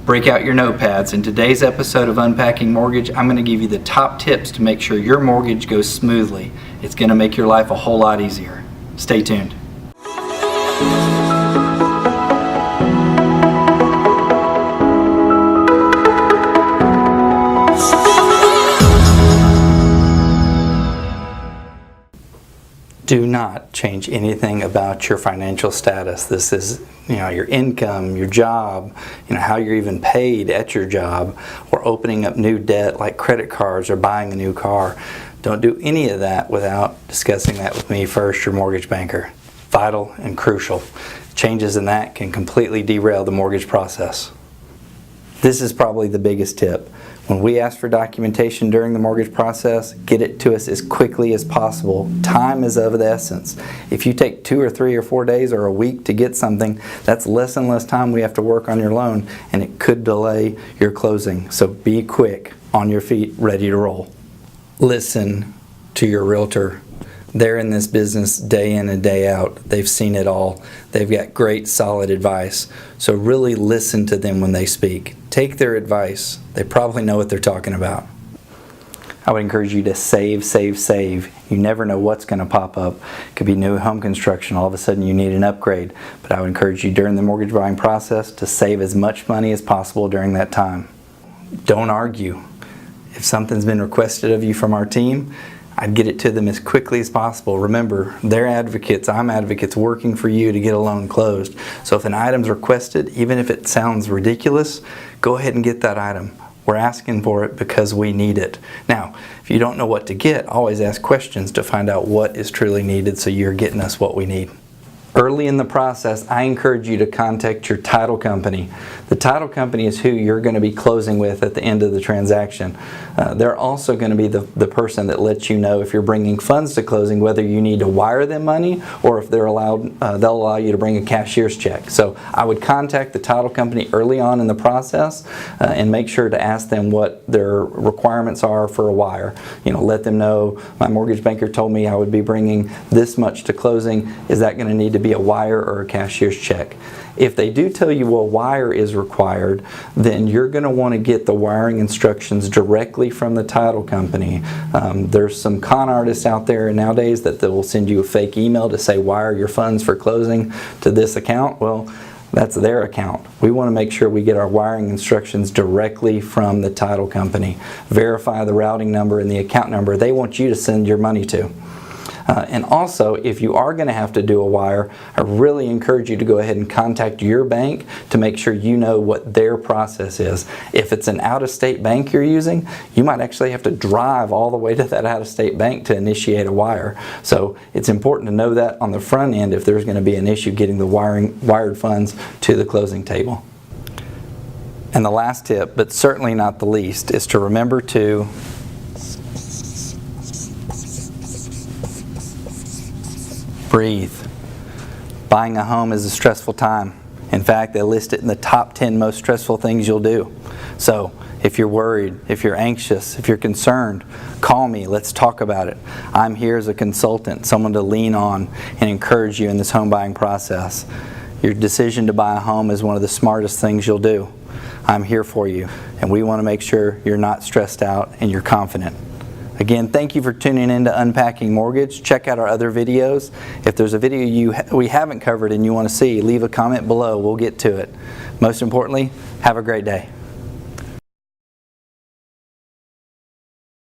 Break out your notepads. In today's episode of Unpacking Mortgage, I'm going to give you the top tips to make sure your mortgage goes smoothly. It's going to make your life a whole lot easier. Stay tuned. Do not change anything about your financial status. This is, your income, your job, how you're even paid at your job, or opening up new debt like credit cards or buying a new car. Don't do any of that without discussing that with me first, your mortgage banker. Vital and crucial. Changes in that can completely derail the mortgage process. This is probably the biggest tip. When we ask for documentation during the mortgage process, get it to us as quickly as possible. Time is of the essence. If you take 2 or 3 or 4 days or a week to get something, that's less and less time we have to work on your loan, and it could delay your closing. So be quick, on your feet, ready to roll. Listen to your realtor. They're in this business day in and day out. They've seen it all. They've got great, solid advice. So really listen to them when they speak. Take their advice. They probably know what they're talking about. I would encourage you to save, save, save. You never know what's going to pop up. It could be new home construction. All of a sudden you need an upgrade. But I would encourage you during the mortgage buying process to save as much money as possible during that time. Don't argue. If something's been requested of you from our team, I'd get it to them as quickly as possible. Remember, they're advocates, I'm advocates working for you to get a loan closed. So if an item's requested, even if it sounds ridiculous, go ahead and get that item. We're asking for it because we need it. Now, if you don't know what to get, always ask questions to find out what is truly needed so you're getting us what we need. Early in the process, I encourage you to contact your title company. The title company is who you're going to be closing with at the end of the transaction. They're also going to be the person that lets you know if you're bringing funds to closing, whether you need to wire them money or if they'll allow you to bring a cashier's check. So I would contact the title company early on in the process and make sure to ask them what their requirements are for a wire. Let them know, my mortgage banker told me I would be bringing this much to closing. Is that going to need to be a wire or a cashier's check? If they do tell you a wire is required, then you're going to want to get the wiring instructions directly from the title company. There's some con artists out there nowadays that will send you a fake email to say wire your funds for closing to this account. Well, that's their account. We want to make sure we get our wiring instructions directly from the title company. Verify the routing number and the account number they want you to send your money to. And also, if you are going to have to do a wire, I really encourage you to go ahead and contact your bank to make sure you know what their process is. If it's an out-of-state bank you're using, you might actually have to drive all the way to that out-of-state bank to initiate a wire. So it's important to know that on the front end if there's going to be an issue getting the wired funds to the closing table. And the last tip, but certainly not the least, is to remember to breathe. Buying a home is a stressful time. In fact, they list it in the top 10 most stressful things you'll do. So if you're worried, if you're anxious, if you're concerned, call me. Let's talk about it. I'm here as a consultant, someone to lean on and encourage you in this home buying process. Your decision to buy a home is one of the smartest things you'll do. I'm here for you, and we want to make sure you're not stressed out and you're confident. Again, thank you for tuning in to Unpacking Mortgage. Check out our other videos. If there's a video we haven't covered and you want to see, leave a comment below. We'll get to it. Most importantly, have a great day.